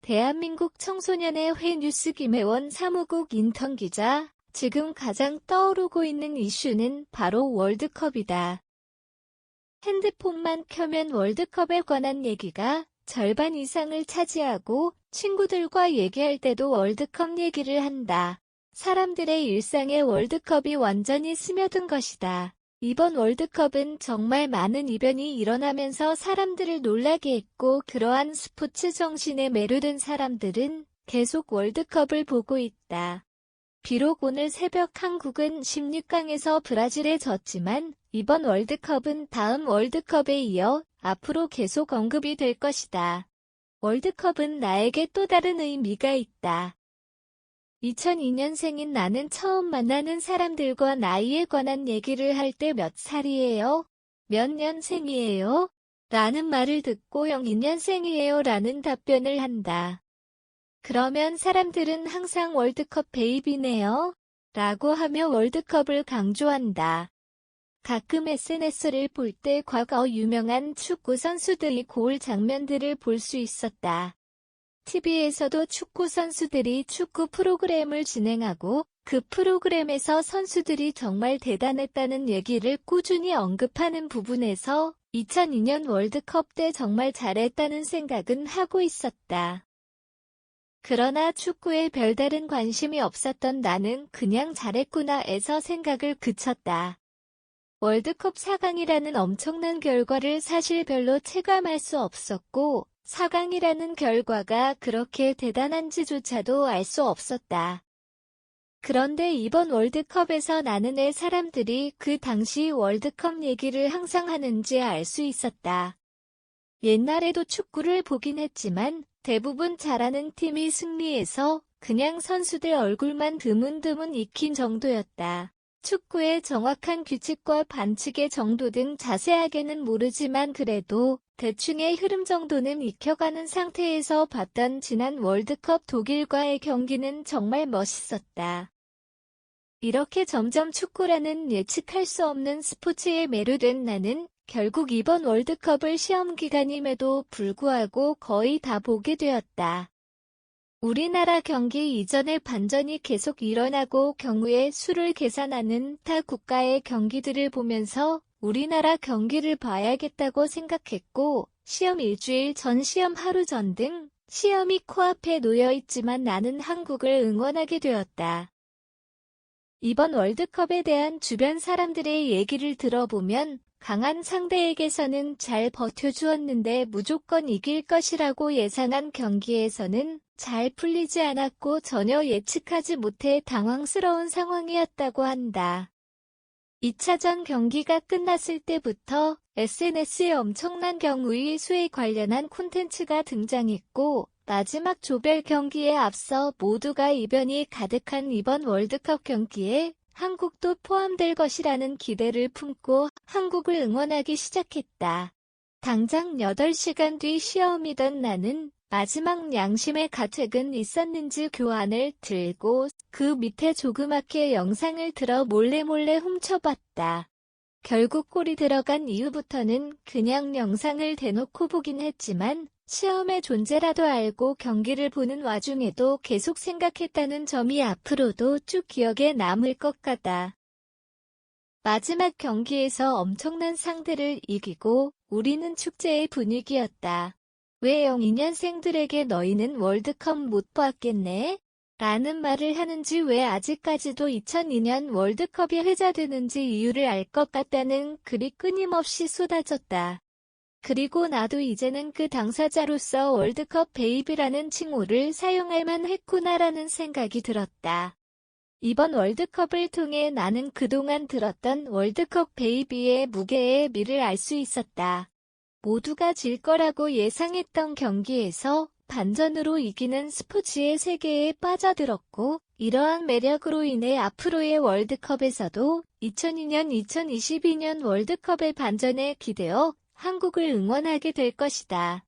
대한민국 청소년의 회 뉴스 김혜원 사무국 인턴기자. 지금 가장 떠오르고 있는 이슈는 바로 월드컵이다. 핸드폰만 켜면 월드컵에 관한 얘기가 절반 이상을 차지하고 친구들과 얘기할 때도 월드컵 얘기를 한다. 사람들의 일상에 월드컵이 완전히 스며든 것이다. 이번 월드컵은 정말 많은 이변이 일어나면서 사람들을 놀라게 했고 그러한 스포츠 정신에 매료된 사람들은 계속 월드컵을 보고 있다. 비록 오늘 새벽 한국은 16강에서 브라질에 졌지만 이번 월드컵은 다음 월드컵에 이어 앞으로 계속 언급이 될 것이다. 월드컵은 나에게 또 다른 의미가 있다. 2002년생인 나는 처음 만나는 사람들과 나이에 관한 얘기를 할 때 몇 살이에요? 몇 년생이에요? 라는 말을 듣고 02년생이에요 라는 답변을 한다. 그러면 사람들은 항상 월드컵 베이비네요? 라고 하며 월드컵을 강조한다. 가끔 SNS를 볼 때 과거 유명한 축구 선수들이 골 장면들을 볼 수 있었다. TV에서도 축구 선수들이 축구 프로그램을 진행하고 그 프로그램에서 선수들이 정말 대단했다는 얘기를 꾸준히 언급하는 부분에서 2002년 월드컵 때 정말 잘했다는 생각은 하고 있었다. 그러나 축구에 별다른 관심이 없었던 나는 그냥 잘했구나에서 생각을 그쳤다. 월드컵 4강이라는 엄청난 결과를 사실 별로 체감할 수 없었고 4강이라는 결과가 그렇게 대단한지조차도 알 수 없었다. 그런데 이번 월드컵에서 나는 왜 사람들이 그 당시 월드컵 얘기를 항상 하는지 알 수 있었다. 옛날에도 축구를 보긴 했지만 대부분 잘하는 팀이 승리해서 그냥 선수들 얼굴만 드문드문 익힌 정도였다. 축구의 정확한 규칙과 반칙의 정도 등 자세하게는 모르지만 그래도 대충의 흐름 정도는 익혀가는 상태에서 봤던 지난 월드컵 독일과의 경기는 정말 멋있었다. 이렇게 점점 축구라는 예측할 수 없는 스포츠에 매료된 나는 결국 이번 월드컵을 시험 기간임에도 불구하고 거의 다 보게 되었다. 우리나라 경기 이전에 반전이 계속 일어나고 경우의 수를 계산하는 타 국가의 경기들을 보면서 우리나라 경기를 봐야겠다고 생각했고 시험 일주일 전, 시험 하루 전 등 시험이 코앞에 놓여 있지만 나는 한국을 응원하게 되었다. 이번 월드컵에 대한 주변 사람들의 얘기를 들어보면 강한 상대에게서는 잘 버텨주었는데 무조건 이길 것이라고 예상한 경기에서는 잘 풀리지 않았고 전혀 예측하지 못해 당황스러운 상황이었다고 한다. 2차전 경기가 끝났을 때부터 SNS에 엄청난 경우의 수에 관련한 콘텐츠가 등장했고 마지막 조별 경기에 앞서 모두가 이변이 가득한 이번 월드컵 경기에 한국도 포함될 것이라는 기대를 품고 한국을 응원하기 시작했다. 당장 8시간 뒤 시험이던 나는 마지막 양심의 가책은 있었는지 교환을 들고 그 밑에 조그맣게 영상을 들어 몰래 훔쳐봤다. 결국 골이 들어간 이후부터는 그냥 영상을 대놓고 보긴 했지만 시험의 존재라도 알고 경기를 보는 와중에도 계속 생각했다는 점이 앞으로도 쭉 기억에 남을 것 같다. 마지막 경기에서 엄청난 상대를 이기고 우리는 축제의 분위기였다. 왜 02년생들에게 너희는 월드컵 못 봤겠네? 라는 말을 하는지 왜 아직까지도 2002년 월드컵이 회자되는지 이유를 알 것 같다는 글이 끊임없이 쏟아졌다. 그리고 나도 이제는 그 당사자로서 월드컵 베이비라는 칭호를 사용할 만했구나라는 생각이 들었다. 이번 월드컵을 통해 나는 그동안 들었던 월드컵 베이비의 무게의 미를 알 수 있었다. 모두가 질 거라고 예상했던 경기에서 반전으로 이기는 스포츠의 세계에 빠져들었고 이러한 매력으로 인해 앞으로의 월드컵에서도 2002년, 2022년 월드컵의 반전에 기대어 한국을 응원하게 될 것이다.